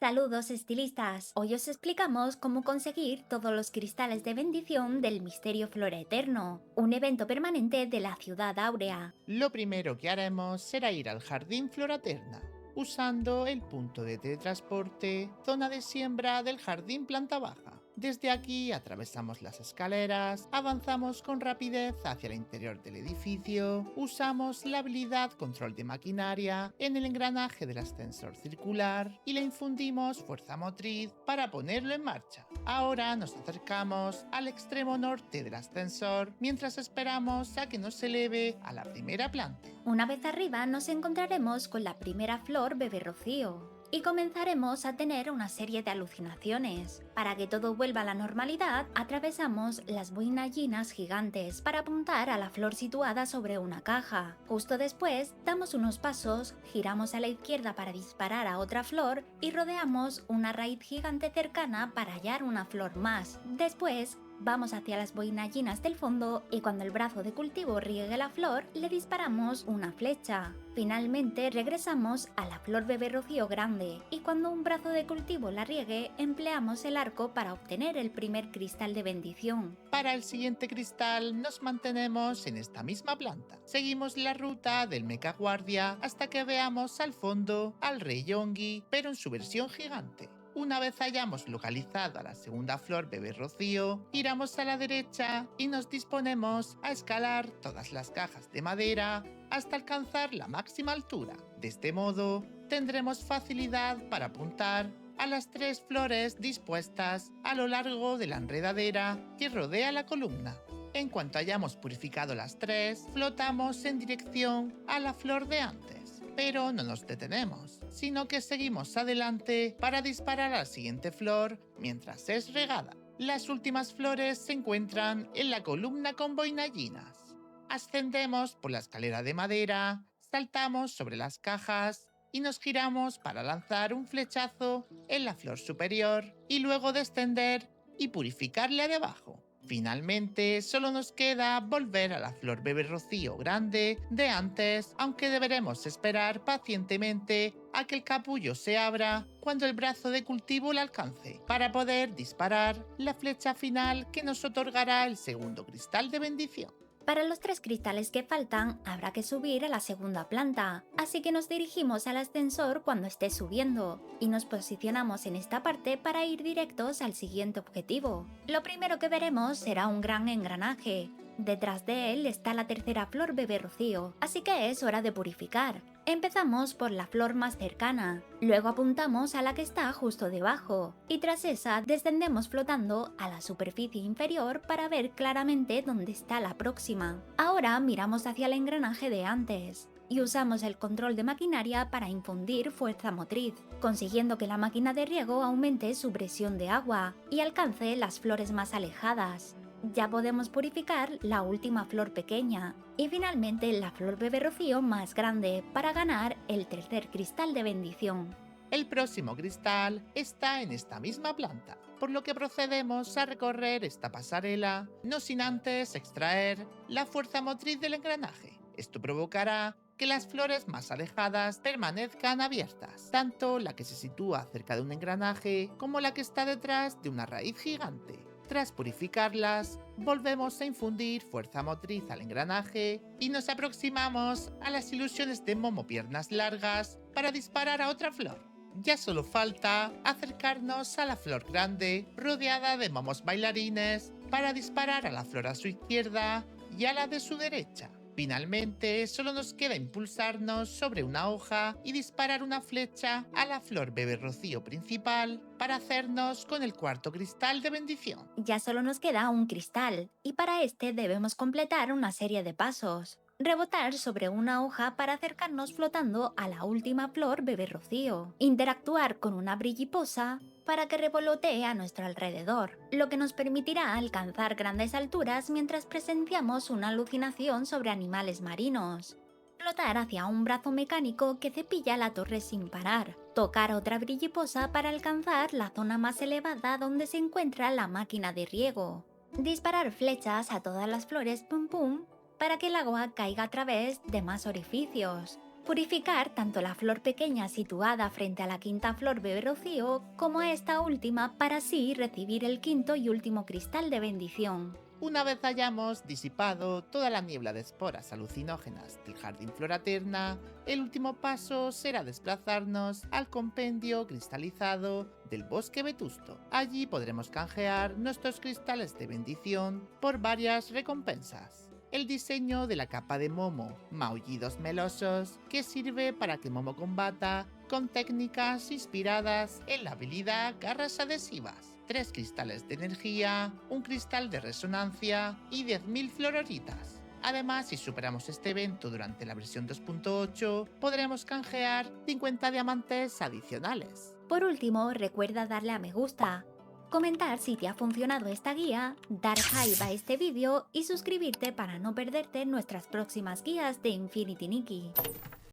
Saludos estilistas, hoy os explicamos cómo conseguir todos los cristales de bendición del Misterio Flora Eterno, un evento permanente de la Ciudad Áurea. Lo primero que haremos será ir al Jardín Floraterna, usando el punto de teletransporte Zona de Siembra del Jardín Planta Baja. Desde aquí atravesamos las escaleras, avanzamos con rapidez hacia el interior del edificio, usamos la habilidad Control de Maquinaria en el engranaje del ascensor circular y le infundimos fuerza motriz para ponerlo en marcha. Ahora nos acercamos al extremo norte del ascensor mientras esperamos a que nos eleve a la primera planta. Una vez arriba nos encontraremos con la primera flor Bebé Rocío y comenzaremos a tener una serie de alucinaciones. Para que todo vuelva a la normalidad, atravesamos las boinallinas gigantes para apuntar a la flor situada sobre una caja. Justo después, damos unos pasos, giramos a la izquierda para disparar a otra flor y rodeamos una raíz gigante cercana para hallar una flor más. Después, vamos hacia las boinallinas del fondo y cuando el brazo de cultivo riegue la flor, le disparamos una flecha. Finalmente regresamos a la flor Bebé Rocío grande y cuando un brazo de cultivo la riegue, empleamos el arco para obtener el primer cristal de bendición. Para el siguiente cristal nos mantenemos en esta misma planta. Seguimos la ruta del Mecha Guardia hasta que veamos al fondo al Rey Yongi, pero en su versión gigante. Una vez hayamos localizado a la segunda flor Bebé Rocío, giramos a la derecha y nos disponemos a escalar todas las cajas de madera hasta alcanzar la máxima altura. De este modo, tendremos facilidad para apuntar a las 3 flores dispuestas a lo largo de la enredadera que rodea la columna. En cuanto hayamos purificado las 3, flotamos en dirección a la flor de antes. Pero no nos detenemos, sino que seguimos adelante para disparar a la siguiente flor mientras es regada. Las últimas flores se encuentran en la columna con boinallinas. Ascendemos por la escalera de madera, saltamos sobre las cajas y nos giramos para lanzar un flechazo en la flor superior y luego descender y purificarla de abajo. Finalmente, solo nos queda volver a la flor Bebé Rocío grande de antes, aunque deberemos esperar pacientemente a que el capullo se abra cuando el brazo de cultivo la alcance, para poder disparar la flecha final que nos otorgará el segundo cristal de bendición. Para los 3 cristales que faltan, habrá que subir a la segunda planta, así que nos dirigimos al ascensor cuando esté subiendo, y nos posicionamos en esta parte para ir directos al siguiente objetivo. Lo primero que veremos será un gran engranaje. Detrás de él está la tercera flor Bebé Rocío, así que es hora de purificar. Empezamos por la flor más cercana, luego apuntamos a la que está justo debajo, y tras esa descendemos flotando a la superficie inferior para ver claramente dónde está la próxima. Ahora miramos hacia el engranaje de antes y usamos el control de maquinaria para infundir fuerza motriz, consiguiendo que la máquina de riego aumente su presión de agua y alcance las flores más alejadas. Ya podemos purificar la última flor pequeña y finalmente la flor Bebé Rocío más grande para ganar el tercer cristal de bendición. El próximo cristal está en esta misma planta, por lo que procedemos a recorrer esta pasarela, no sin antes extraer la fuerza motriz del engranaje. Esto provocará que las flores más alejadas permanezcan abiertas, tanto la que se sitúa cerca de un engranaje como la que está detrás de una raíz gigante. Tras purificarlas, volvemos a infundir fuerza motriz al engranaje y nos aproximamos a las ilusiones de Momo Piernas Largas para disparar a otra flor. Ya solo falta acercarnos a la flor grande rodeada de momos bailarines para disparar a la flor a su izquierda y a la de su derecha. Finalmente, solo nos queda impulsarnos sobre una hoja y disparar una flecha a la flor Bebé Rocío principal para hacernos con el cuarto cristal de bendición. Ya solo nos queda un cristal, y para este debemos completar una serie de pasos. Rebotar sobre una hoja para acercarnos flotando a la última flor Bebé Rocío. Interactuar con una brilliposa para que revolotee a nuestro alrededor, lo que nos permitirá alcanzar grandes alturas mientras presenciamos una alucinación sobre animales marinos. Flotar hacia un brazo mecánico que cepilla la torre sin parar. Tocar otra brilliposa para alcanzar la zona más elevada donde se encuentra la máquina de riego. Disparar flechas a todas las flores pum pum para que el agua caiga a través de más orificios. Purificar tanto la flor pequeña situada frente a la quinta flor bebé rocío como a esta última para así recibir el quinto y último cristal de bendición. Una vez hayamos disipado toda la niebla de esporas alucinógenas del jardín Floraterna, el último paso será desplazarnos al compendio cristalizado del bosque vetusto. Allí podremos canjear nuestros cristales de bendición por varias recompensas. El diseño de la capa de Momo, maullidos melosos, que sirve para que Momo combata con técnicas inspiradas en la habilidad garras adhesivas. 3 cristales de energía, un cristal de resonancia y 10.000 flororitas. Además, si superamos este evento durante la versión 2.8, podremos canjear 50 diamantes adicionales. Por último, recuerda darle a me gusta, comentar si te ha funcionado esta guía, dar hype a este vídeo y suscribirte para no perderte nuestras próximas guías de Infinity Nikki.